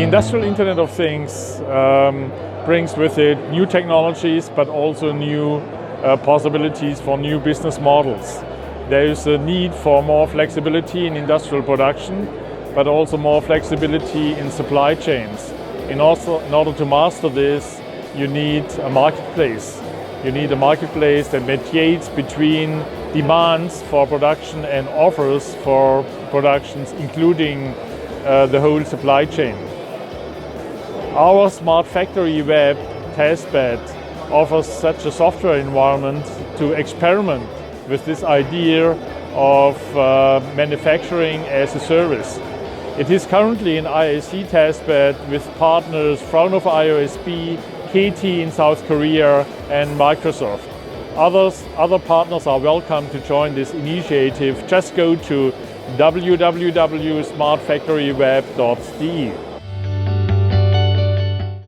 The industrial Internet of Things brings with it new technologies, but also new possibilities for new business models. There is a need for more flexibility in industrial production, but also more flexibility in supply chains. In order to master this, you need a marketplace. You need a marketplace that mediates between demands for production and offers for productions, including the whole supply chain. Our Smart Factory Web testbed offers such a software environment to experiment with this idea of manufacturing as a service. It is currently an IAC testbed with partners Fraunhofer IOSB, KT in South Korea and Microsoft. Other partners are welcome to join this initiative. Just go to www.smartfactoryweb.de.